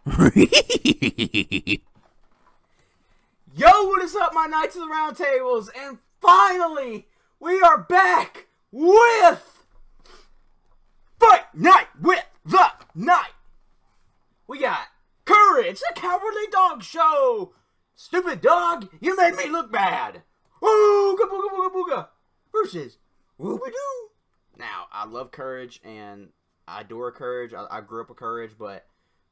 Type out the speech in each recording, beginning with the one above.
Yo, what is up, my Knights of the Round Tables? And finally, we are back with Fight Night with the Knight. We got Courage, the Cowardly Dog Show. Stupid dog, you made me look bad. Ooga booga booga booga. Versus Whoopie-doo. Now, I love Courage and I adore Courage. I grew up with Courage, but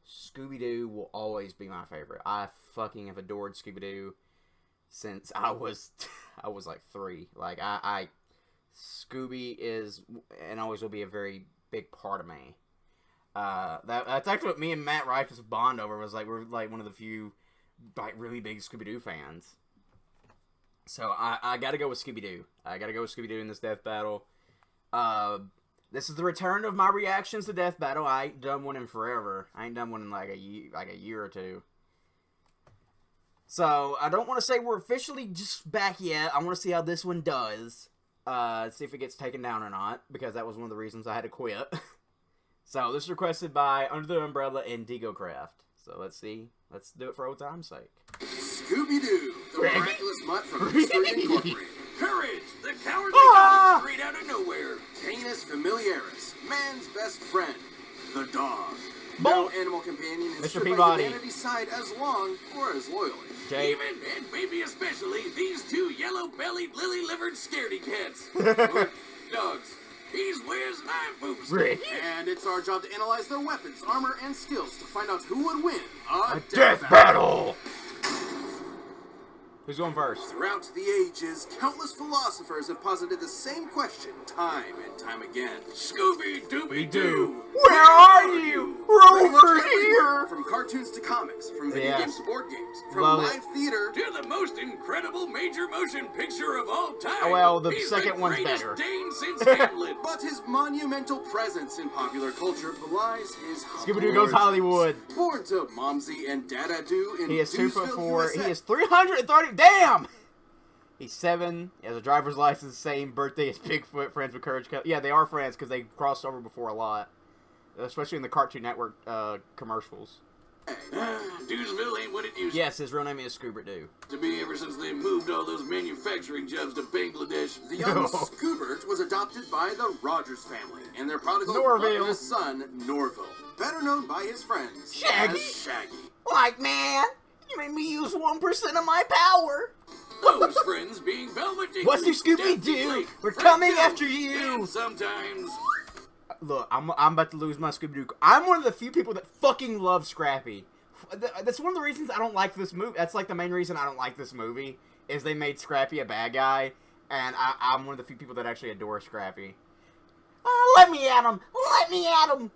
Scooby-Doo will always be my favorite. I fucking have adored Scooby-Doo since I was like 3. Like Scooby is and always will be a very big part of me. That's actually what me and Matt Righteous bond over. Was like we're like one of the few like really big Scooby-Doo fans. So I gotta go with Scooby-Doo. I gotta go with Scooby-Doo in this death battle. This is the return of my reactions to Death Battle. I ain't done one in forever. I ain't done one in like a year or two. So, I don't want to say we're officially just back yet. I want to see how this one does. See if it gets taken down or not. Because that was one of the reasons I had to quit. So, this is requested by Under the Umbrella and DegoCraft. So, let's see. Let's do it for old time's sake. Scooby-Doo, the miraculous mutt from History Incorporated. Courage, the cowardly dog straight out of nowhere. Canis familiaris, man's best friend, the dog. No animal companion has stood by humanity's side as long or as loyally. Even, and maybe especially, these two yellow-bellied, lily-livered scaredy cats. Or dogs. He's wears knife boots. And it's our job to analyze their weapons, armor, and skills to find out who would win a death battle. Who's going first? Throughout the ages, countless philosophers have posited the same question time and time again. Scooby-Dooby-Doo! Where are you? We're over here! From cartoons to comics, from video games to board games, from Love live theater to the most incredible major motion picture of all time. Well, the He's second the one's greatest better. Dane since Hamlet. But his monumental presence in popular culture belies his Scooby-Doo goes Hollywood. Born to Momsy and Dada-Doo in He is 2'4". USA. He is 330. Damn! He's 7. He has a driver's license. Same birthday as Bigfoot. Friends with Courage. Yeah, they are friends because they crossed over before a lot, especially in the Cartoon Network commercials. Doosville ain't what it used Yes, his real name is Scooby-Doo. to be ever since they moved all those manufacturing jobs to Bangladesh. The young Scoobert was adopted by the Rogers family and their prodigal Norville. son, Norville, better known by his friends Shaggy. as Shaggy. Like, man, you made me use 1% of my power. Those friends being Velvet Dickens, What's your Scooby-Doo? Deathly Blake, We're Frank coming Jones, after you. And sometimes Look, I'm about to lose my Scooby-Doo. I'm one of the few people that fucking love Scrappy. That's one of the reasons I don't like this movie. That's like the main reason I don't like this movie, is they made Scrappy a bad guy, and I'm one of the few people that actually adore Scrappy. Let me at him! Let me at him!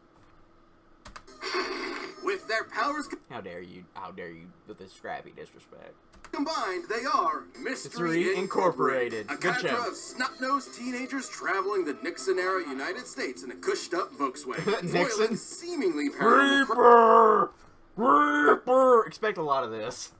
With their powers How dare you with this Scrappy disrespect. combined, they are Mystery Incorporated. A Good cadre show. of snot-nosed teenagers traveling the Nixon-era United States in a cushed-up Volkswagen. Nixon? Foiling seemingly parallel Reaper! Expect a lot of this.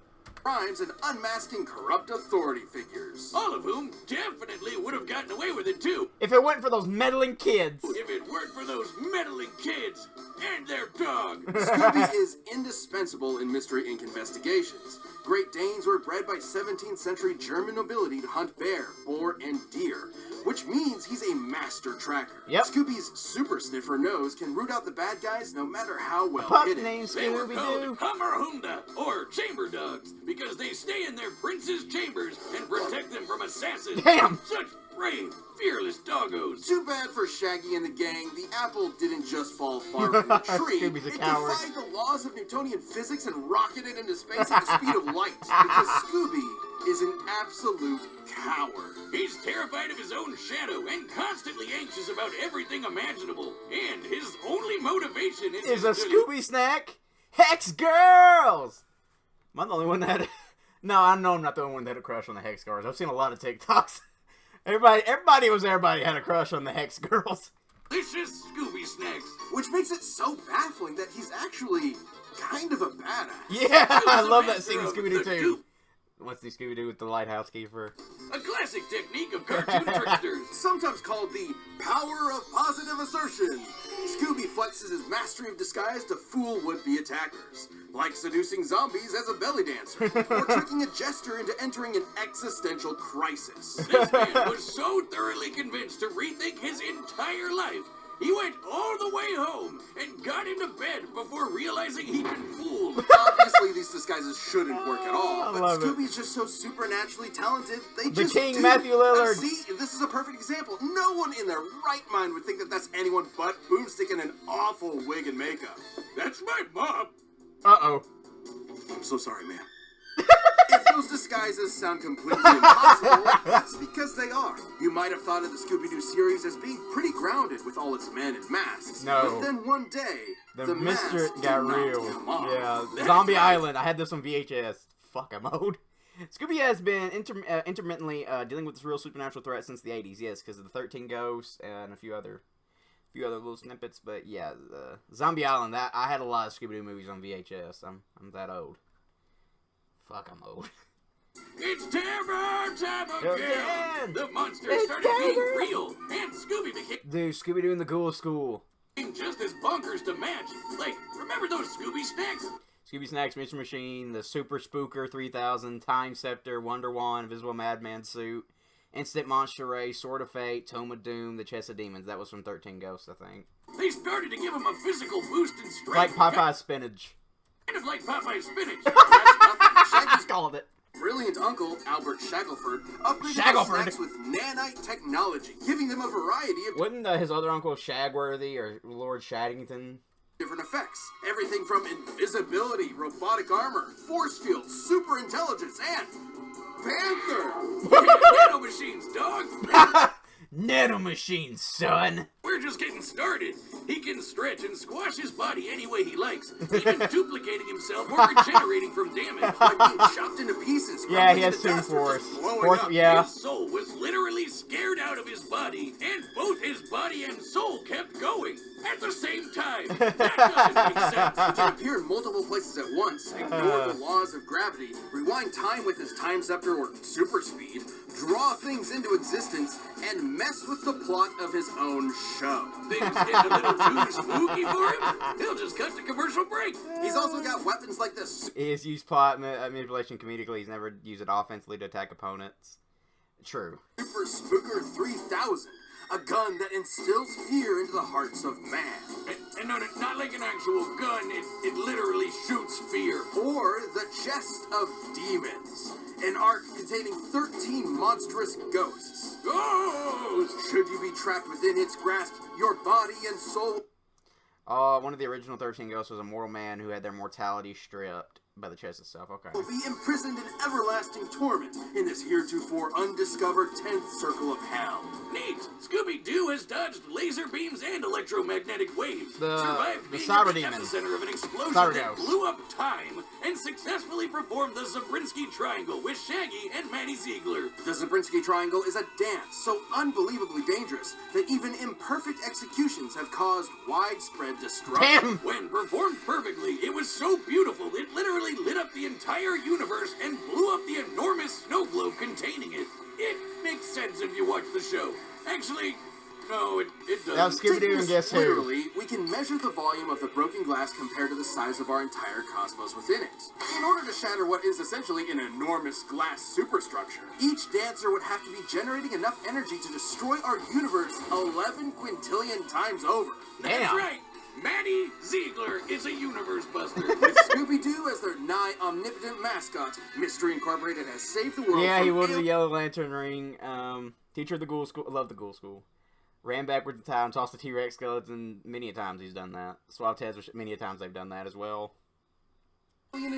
crimes and unmasking corrupt authority figures. all of whom definitely would have gotten away with it too, If it wasn't for those meddling kids. if it weren't for those meddling kids and their dog. Scooby is indispensable in Mystery Inc. investigations. Great Danes were bred by 17th century German nobility to hunt bear, boar, and deer, which means he's a master tracker. Yep. Scooby's super sniffer nose can root out the bad guys no matter how well Pup hidden. named They were Scooby-Doo. called Hummerhunda, or chamber dogs, because they stay in their prince's chambers and protect them from assassins. Damn. Such brave, fearless doggos. Too bad for Shaggy and the gang, the apple didn't just fall far from the tree. Scooby's a It coward. defied the laws of Newtonian physics and rocketed into space at the speed of light. Because Scooby is an absolute coward. He's terrified of his own shadow and constantly anxious about everything imaginable. And his only motivation Is a Scooby snack? Hex girls! Am I the only one that... No, I know I'm not the only one that had a crush on the Hex girls. I've seen a lot of TikToks. Everybody had a crush on the Hex girls. delicious Scooby snacks. Which makes it so baffling that he's actually kind of a badass. Yeah, I love that master scene in of Scooby-Doo the too. What's the Scooby-Doo with the lighthouse keeper? A classic technique of cartoon tricksters. Sometimes called the power of positive assertion. Scooby flexes his mastery of disguise to fool would-be attackers, like seducing zombies as a belly dancer, or tricking a jester into entering an existential crisis. This man was so thoroughly convinced to rethink his entire life, he went all the way home and got into bed before realizing he'd been fooled. Obviously, these disguises shouldn't work at all, but love it. Scooby's just so supernaturally talented, they The just King, do. Matthew Lillard. See, this is a perfect example. No one in their right mind would think that that's anyone but Boomstick in an awful wig and makeup. That's my mom. Uh-oh. I'm so sorry, ma'am. If those disguises sound completely impossible, that's because they are. You might have thought of the Scooby-Doo series as being pretty grounded with all its men and masks. No. But then one day, The masks Mister did got not real. come off. Yeah, Zombie Island. I had this on VHS. Fuck, I'm old. Scooby has been intermittently dealing with this real supernatural threat since the 80s, yes, because of the 13 Ghosts and a few other little snippets. But yeah, Zombie Island. That I had a lot of Scooby-Doo movies on VHS. I'm that old. Fuck, I'm old. It's terror time again. Again. The monsters It's started being terror. real, and Scooby became Dude, Scooby-Doo in the Ghoul School. just as bonkers to match. Like, remember those Scooby snacks? Scooby Snacks, Mystery Machine, the Super Spooker 3000, Time Scepter, Wonder Wand, Invisible Madman Suit, Instant Monster Ray, Sword of Fate, Tome of Doom, The Chest of Demons. That was from 13 Ghosts, I think. They started to give him a physical boost in Like strength. Popeye's spinach. Kind of like Popeye's spinach. That's nothing. Just called it. Brilliant uncle, Albert Shackelford, upgraded Shackelford. his snacks with nanite technology, giving them a variety of Wasn't his other uncle Shagworthy or Lord Shaddington? different effects. Everything from invisibility, robotic armor, force field, super intelligence, and Panther! Nano machines, dog. Nano machine, son. We're just getting started. He can stretch and squash his body any way he likes, even duplicating himself or regenerating from damage. Like being chopped into pieces. Yeah, he crumbling has into Toon dust, or Force. just blowing Force, up. yeah. His soul was literally scared out of his body, and both his body and soul kept going at the same time. That doesn't make sense. He can appear in multiple places at once, ignore the laws of gravity, rewind time with his time scepter or super speed, draw things into existence, and mess with the plot of his own show. Things get a little too spooky for him. He'll just cut to commercial break. He's also got weapons like this He has used plot manipulation comedically. He's never used it offensively to attack opponents. True. Super Spooker 3000, a gun that instills fear into the hearts of man. And no, not like an actual gun. It literally shoots fear. Or the Chest of Demons, an ark containing 13 monstrous ghosts. Ghosts! Should you be trapped within its grasp, your body and soul One of the original 13 Ghosts was a mortal man who had their mortality stripped by the chest itself. Okay. will be imprisoned in everlasting torment in this heretofore undiscovered 10th circle of hell. Neat! Scooby-Doo has dodged laser beams and electromagnetic waves, The survived being Cyber at the Demon. epicenter of an explosion Cyber that Ghost. blew up time, and successfully performed the Zabriskie Triangle with Shaggy and Manny Ziegler. The Zabriskie Triangle is a dance so unbelievably dangerous that even imperfect executions have caused widespread destruction. Damn! When performed perfectly, it was so beautiful it literally lit up the entire universe and blew up the enormous snow globe containing it. It makes sense if you watch the show. Actually, no, it doesn't. That was Scooby-Doo Taking and this guess who? literally, we can measure the volume of the broken glass compared to the size of our entire cosmos within it. In order to shatter what is essentially an enormous glass superstructure, each dancer would have to be generating enough energy to destroy our universe 11 quintillion times over. That's Damn. right. Manny Ziegler is a universe buster. With Scooby-Doo as their nigh omnipotent mascot, Mystery Incorporated has saved the world Yeah, from he wore the alien- Yellow Lantern ring. Teacher of the Ghoul School. Loved the Ghoul School. Ran backwards in time, tossed the T-Rex skeleton. Many a times he's done that. Swapped heads, which many a times they've done that as well.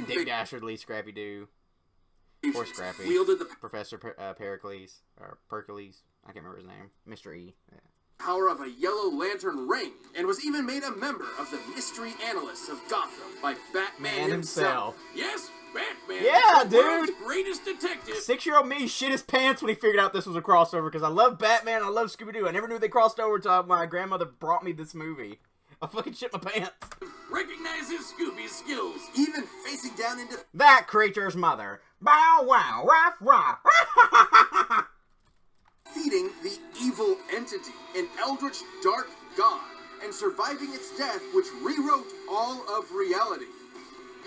Dick Dastardly, Scrappy Doo, or Scrappy. Wielded the Professor Pericles, or Pericles. I can't remember his name. Mr. E. Yeah. power of a Yellow Lantern ring, and was even made a member of the Mystery Analysts of Gotham by Batman Man himself. Yes, Batman. Yeah, the world's dude. greatest detective. 6-year-old me shit his pants when he figured out this was a crossover because I love Batman and I love Scooby-Doo. I never knew they crossed over until my grandmother brought me this movie. I fucking shit my pants. recognizes Scooby's skills. Even facing down into That creature's mother. Bow wow, raff raff. feeding the evil entity, an eldritch dark god, and surviving its death, which rewrote all of reality.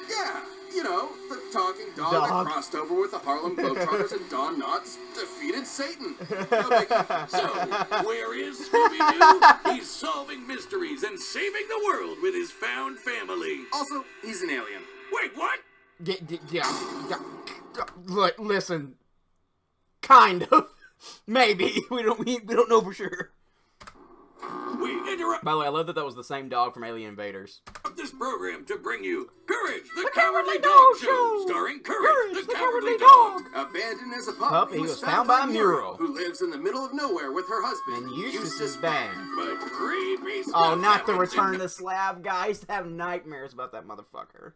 Yeah, you know, the talking dog, that crossed over with the Harlem Globetrotters and Don Knotts defeated Satan. No biggie. So, where is Scooby-Doo? He's solving mysteries and saving the world with his found family. Also, he's an alien. Wait, what? Look, listen. Kind of. Maybe. We don't know for sure. We interrupt By the way, I love that was the same dog from Alien Invaders. this program to bring you Courage, the Cowardly Dog Show, starring Courage, the Cowardly Dog. Abandoned as a pup, He was found by Muriel, who lives in the middle of nowhere with her husband, and Eustace Bang. But creepy stuff Oh, not the happens Return in to Slab guy. I used to have nightmares about that motherfucker.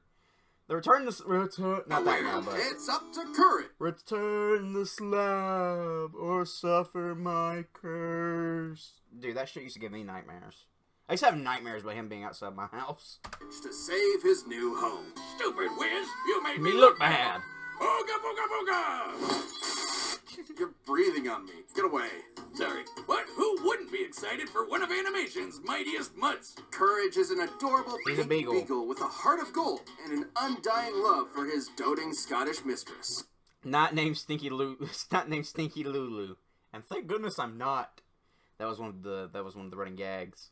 The Return to not that guy, but it's up to Courage. Return the slab or suffer my curse. Dude, that shit used to give me nightmares. I used to have nightmares about him being outside my house. To save his new home. Stupid Wiz, you made Me look bad. Ooga booga booga! You're breathing on me. Get away. Sorry, but who wouldn't be excited for one of animation's mightiest mutts? Courage is an adorable He's a pink beagle. with a heart of gold and an undying love for his doting Scottish mistress. Not named Stinky Lulu. It's not named Stinky Lulu. And thank goodness I'm not. That was one of the running gags.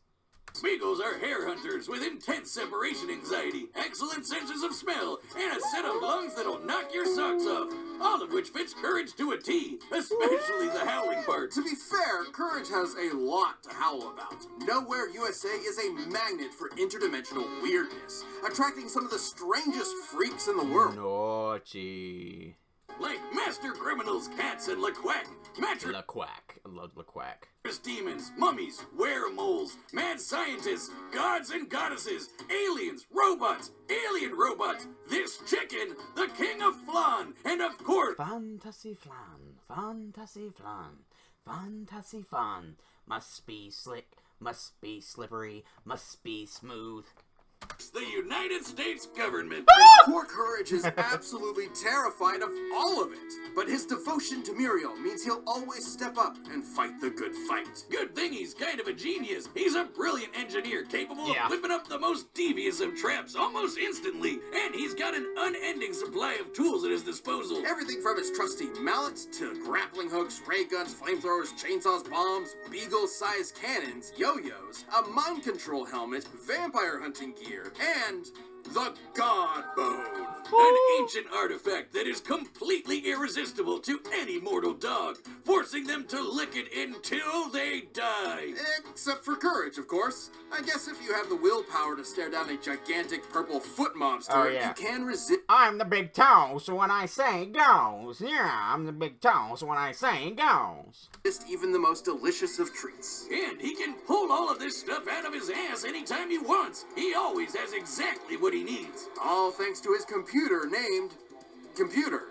Beagles are hare hunters with intense separation anxiety, excellent senses of smell, and a set of lungs that'll knock your socks off. All of which fits Courage to a T, especially the howling part. To be fair, Courage has a lot to howl about. Nowhere USA is a magnet for interdimensional weirdness, attracting some of the strangest freaks in the world. Naughty. Like master criminals, cats, and LaQuack. LaQuack. I love LaQuack. Demons, mummies, were-moles, mad scientists, gods and goddesses, aliens, robots, alien robots, this chicken, the king of flan, and of course... Fantasy flan, fantasy flan, fantasy fun. Must be slick, must be slippery, must be smooth. The United States government. Poor Courage is absolutely terrified of all of it. But his devotion to Muriel means he'll always step up and fight the good fight. Good thing he's kind of a genius. He's a brilliant engineer capable of Yeah. whipping up the most devious of traps almost instantly. And he's got an unending supply of tools at his disposal. Everything from his trusty mallet to grappling hooks, ray guns, flamethrowers, chainsaws, bombs, beagle-sized cannons, yo-yos, a mind control helmet, vampire hunting gear, and the God Bone. An ancient artifact that is completely irresistible to any mortal dog, forcing them to lick it until they die. Except for Courage, of course. I guess if you have the willpower to stare down a gigantic purple foot monster, Oh, yeah. you can resist I'm the big toes when I say goes. Yeah, I'm the big toes when I say goes. even the most delicious of treats. And he can pull all of this stuff out of his ass anytime he wants. He always has exactly what he needs. All thanks to his computer named Computer.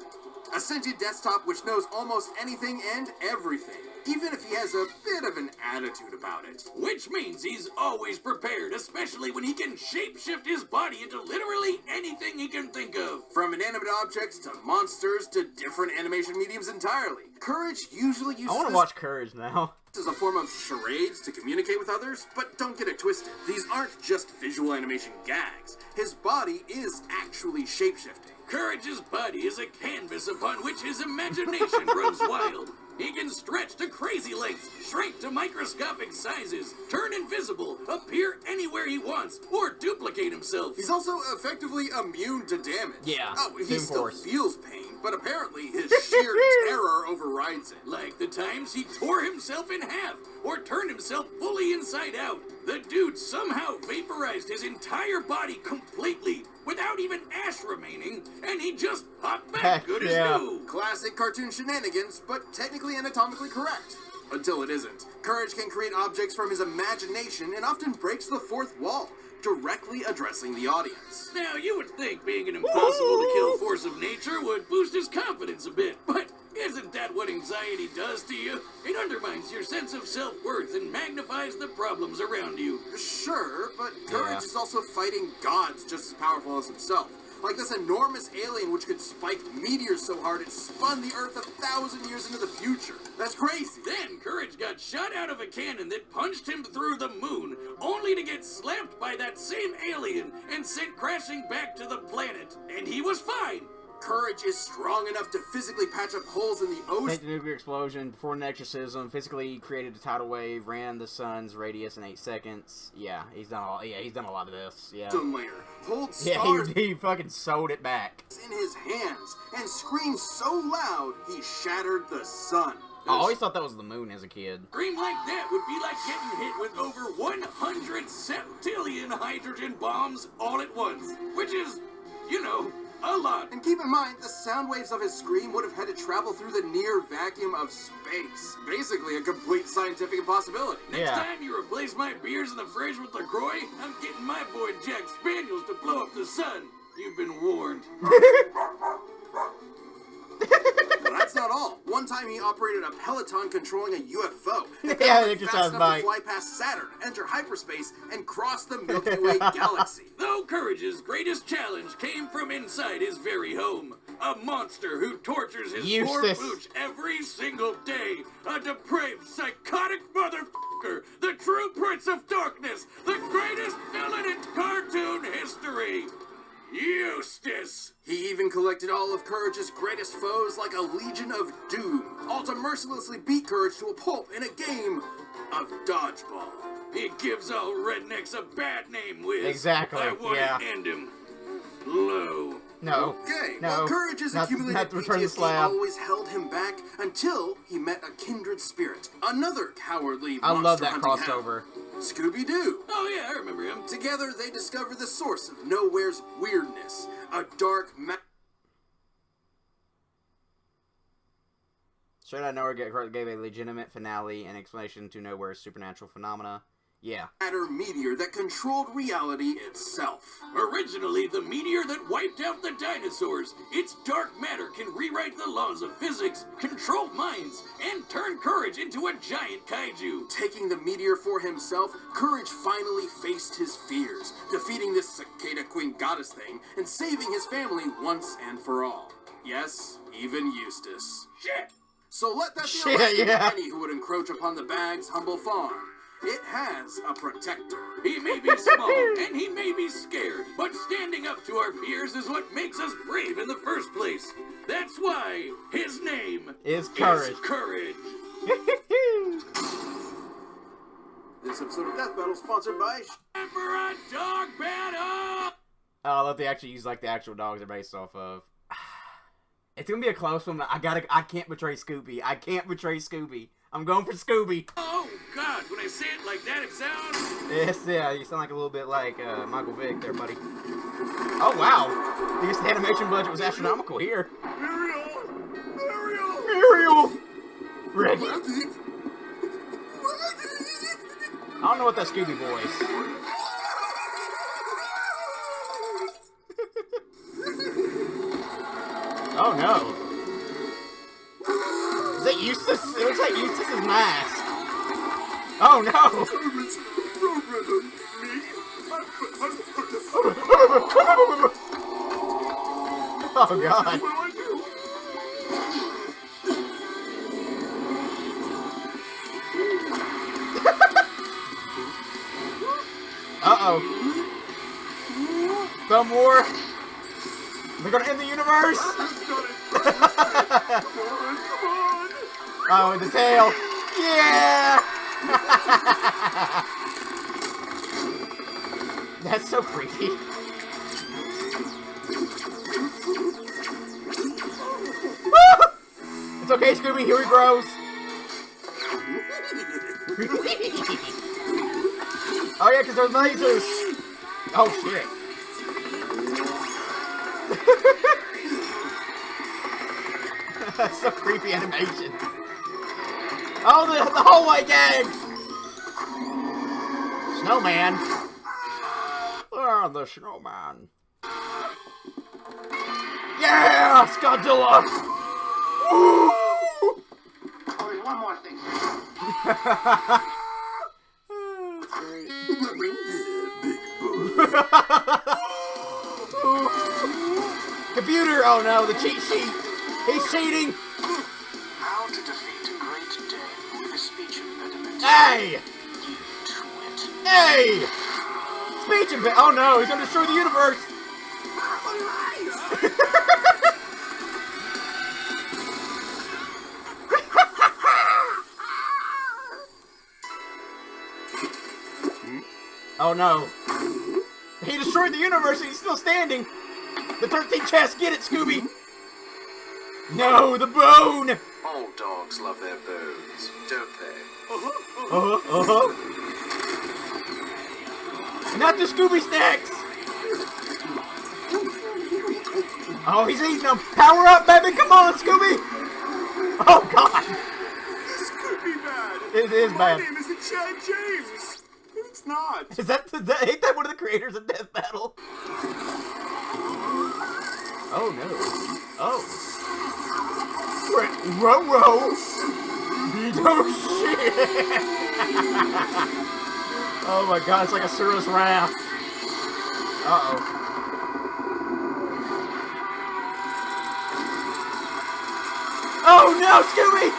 A sentient desktop which knows almost anything and everything, even if he has a bit of an attitude about it. Which means he's always prepared, especially when he can shapeshift his body into literally anything he can think of. From inanimate objects to monsters to different animation mediums entirely. Courage usually uses I want to watch Courage now. this as a form of charades to communicate with others, but don't get it twisted. These aren't just visual animation gags. His body is actually shapeshifting. Courage's body is a canvas upon which his imagination runs wild. He can stretch to crazy lengths, shrink to microscopic sizes, turn invisible, appear anywhere he wants, or duplicate himself. He's also effectively immune to damage. Yeah, Oh, he Doom still Force. feels pain, but apparently his sheer terror overrides it. Like the times he tore himself in half, or turned himself fully inside out. The dude somehow vaporized his entire body completely, without even ash remaining, and he just popped back Heck good yeah. as new. Classic cartoon shenanigans, but technically anatomically correct. Until it isn't. Courage can create objects from his imagination and often breaks the fourth wall, directly addressing the audience. Now, you would think being an impossible-to-kill force of nature would boost his confidence a bit, but Isn't that what anxiety does to you? It undermines your sense of self-worth and magnifies the problems around you. Sure, but Courage Yeah. is also fighting gods just as powerful as himself. Like this enormous alien which could spike meteors so hard it spun the Earth 1,000 years into the future. That's crazy. Then Courage got shot out of a cannon that punched him through the moon, only to get slapped by that same alien and sent crashing back to the planet. And he was fine. Courage is strong enough to physically patch up holes in the ocean. Take the nuclear explosion before an exorcism. Physically created a tidal wave. Ran the sun's radius in 8 seconds. Yeah, he's done all. Yeah, he's done a lot of this. Yeah. Layer. Hold Yeah, stars he fucking sewed it back. in his hands and screamed so loud he shattered the sun. I always thought that was the moon as a kid. Scream like that would be like getting hit with over 100 septillion hydrogen bombs all at once, which is, you know, a lot. And keep in mind, the sound waves of his scream would have had to travel through the near vacuum of space. Basically, a complete scientific impossibility. Next time you replace my beers in the fridge with LaCroix, I'm getting my boy Jack Spaniels to blow up the sun. You've been warned. But that's not all. One time he operated a Peloton controlling a UFO. Yeah, Fast exercise enough bike. to fly past Saturn, enter hyperspace, and cross the Milky Way galaxy. Though Courage's greatest challenge came from inside his very home. A monster who tortures his poor Eustace. pooch every single day. A depraved, psychotic motherfucker. The true prince of darkness. The greatest villain in cartoon history. Eustace. He even collected all of Courage's greatest foes like a legion of doom, all to mercilessly beat Courage to a pulp in a game of dodgeball. He gives all rednecks a bad name, Wiz. Exactly, I want yeah. to end him. Low. No. Okay, No. well, Courage's Not accumulated to return the PTSD slab. always held him back until he met a kindred spirit, another cowardly I love that monster-hunting crossover. hound, Scooby-Doo. Oh yeah, I remember him. Together, they discover the source of Nowhere's weirdness, a dark Straight Out of Nowhere gave a legitimate finale and explanation to Nowhere's supernatural phenomena. Yeah. matter meteor that controlled reality itself. Originally, the meteor that wiped out the dinosaurs, its dark matter can rewrite the laws of physics, control minds, and turn Courage into a giant kaiju. Taking the meteor for himself, Courage finally faced his fears, defeating this cicada queen goddess thing and saving his family once and for all. Yes, even Eustace. Shit! So let that be a Shit, lesson yeah. to any who would encroach upon the Bag's humble farm. It has a protector. He may be small, and he may be scared, but standing up to our fears is what makes us brave in the first place. That's why his name Is Courage. Courage. This episode of Death Battle sponsored by Time for a dog battle! Oh, I love they actually use like the actual dogs they're based off of. It's gonna be a close one. I can't betray Scooby. I can't betray Scooby. I'm going for Scooby. Oh, God, when I say it like that, it sounds... Yes, yeah, you sound like a little bit like Michael Vick there, buddy. Oh, wow. I guess the animation budget was astronomical here. Muriel! Reggie? I don't know what that Scooby voice. Oh, no. Is that Eustace? It looks like Eustace's mask. Oh no! Oh god. Uh-oh. Some more. They're gonna end the universe. Oh, the tail. Yeah! That's so creepy. It's okay, Scooby. Here he grows. Oh, yeah, because there's lasers. Oh, shit. That's so creepy animation. Oh, the hallway gang! Snowman. The snowman. Yeah! Godzilla! Woo! one more thing. Computer! Oh no, the cheat sheet! He's cheating! How to defeat a great Dane with a speech impediment. Hey! You twit. Hey! Speech impediment! Oh no, he's gonna destroy the universe! Oh no. He destroyed the universe and he's still standing! The 13th chest, get it, Scooby! No, the bone! All dogs love their bones, don't they? Not the Scooby snacks! Oh, he's eating them! Power up, baby! Come on, Scooby! Oh, God! Scooby bad! It is bad. My name isn't Chad James! It's not! Ain't that one of the creators of Death Battle? Oh, no. Oh. Row. Oh, shit! Oh my God, it's like a Surus Wrath. Uh-oh. Oh no, Scooby!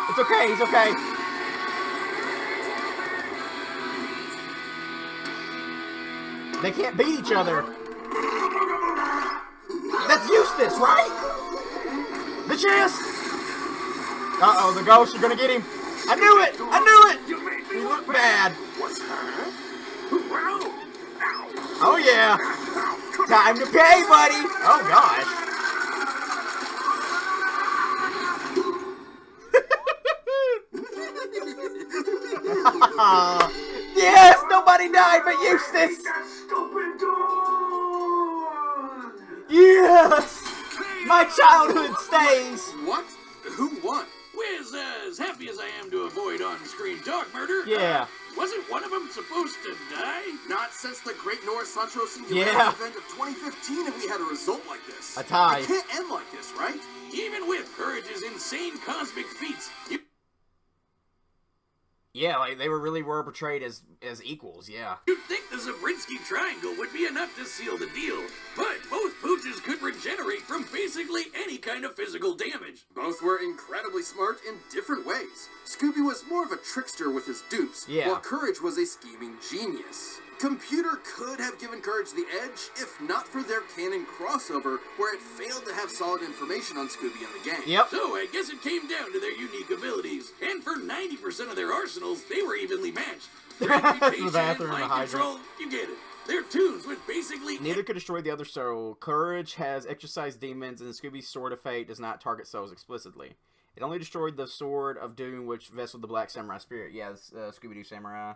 It's okay, he's okay. They can't beat each other. That's Eustace, right? The chest! Uh-oh, the ghosts are gonna get him. I knew it! I knew it! He looked bad. Oh yeah. Time to pay, buddy! Oh gosh. Yes! Nobody died but Eustace! Yes! My childhood stays! What? Who won? Wiz, as happy as I am to avoid on-screen dog murder, Yeah. wasn't one of them supposed to die? Not since the Great North Central Singularity Yeah. event of 2015 have we had a result like this. A tie. It can't end like this, right? Even with Courage's insane cosmic feats, Yeah, like they really were portrayed as equals, yeah. you'd think the Zabrinsky Triangle would be enough to seal the deal. But both pooches could regenerate from basically any kind of physical damage. Both were incredibly smart in different ways. Scooby was more of a trickster with his dupes, Yeah. while Courage was a scheming genius. Computer could have given Courage the edge if not for their canon crossover, where it failed to have solid information on Scooby and the gang. Yep. So I guess it came down to their unique abilities. And for 90% of their arsenals, they were evenly matched. The Reputation, bathroom, the mind hydrant. control, you get it. Their tunes with basically Neither could destroy the other soul. Courage has exorcised demons, and Scooby's Sword of Fate does not target souls explicitly. It only destroyed the Sword of Doom, which vested the Black Samurai spirit. Yeah, Scooby-Doo Samurai.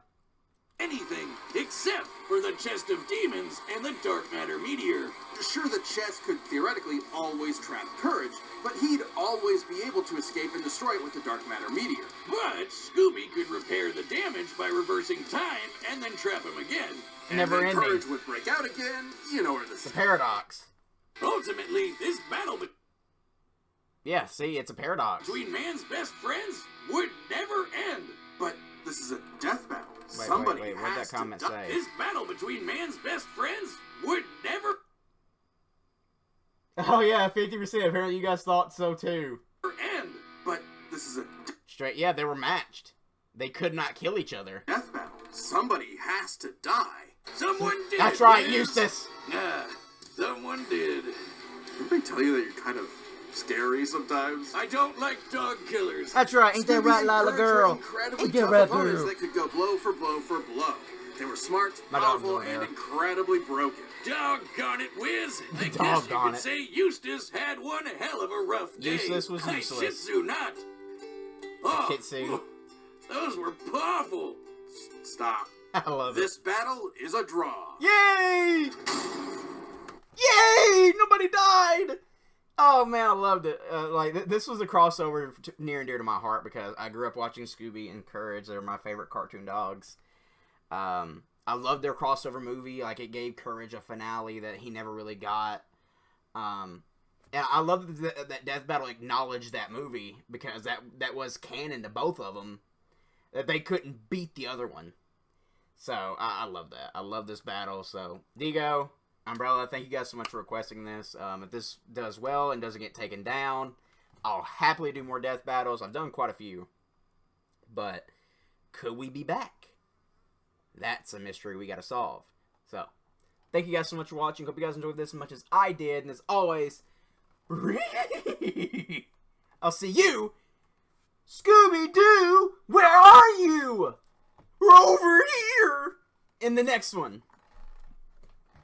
anything except for the chest of demons and the dark matter meteor. Sure, the chest could theoretically always trap Courage, but he'd always be able to escape and destroy it with the dark matter meteor. But Scooby could repair the damage by reversing time and then trap him again. And Never then ending. Courage would break out again. You know where this The is. paradox. Ultimately, this battle Yeah, see, it's a paradox. between man's best friends would never end. But this is a death battle. Wait, Somebody wait, what'd has that comment to die. say? This battle between man's best friends would never Oh yeah, 50%. Apparently you guys thought so too. end. But this is a Straight, yeah, they were matched. They could not kill each other. death battle. Somebody has to die. Someone did. That's right, Wiz. Eustace. Nah, someone did. Didn't they tell you that you're kind of scary sometimes? I don't like dog killers. That's right, ain't that Scooby right, and Lila Courage girl? were incredibly Ain't that tough right, opponents girl? that could go blow for blow for blow. They were smart, My dog's powerful, going and there. incredibly broken. Doggone it, Wiz. I guess you Doggone could it. say Eustace had one hell of a rough day. Useless was I useless. Shih Tzu not. Oh, Shih Tzu. those were awful. Stop. I love it. This battle is a draw. Yay! Yay! Nobody died! Oh man, I loved it. This was a crossover near and dear to my heart because I grew up watching Scooby and Courage. They're my favorite cartoon dogs. I loved their crossover movie. Like, it gave Courage a finale that he never really got. And And I love that Death Battle acknowledged that movie, because that was canon to both of them, that they couldn't beat the other one. So, I love that. I love this battle. So, Digo, Umbrella, thank you guys so much for requesting this. If this does well and doesn't get taken down, I'll happily do more death battles. I've done quite a few. But, could we be back? That's a mystery we gotta solve. So, thank you guys so much for watching. Hope you guys enjoyed this as much as I did. And as always, I'll see you, Scooby-Doo, where are you? We're over here in the next one.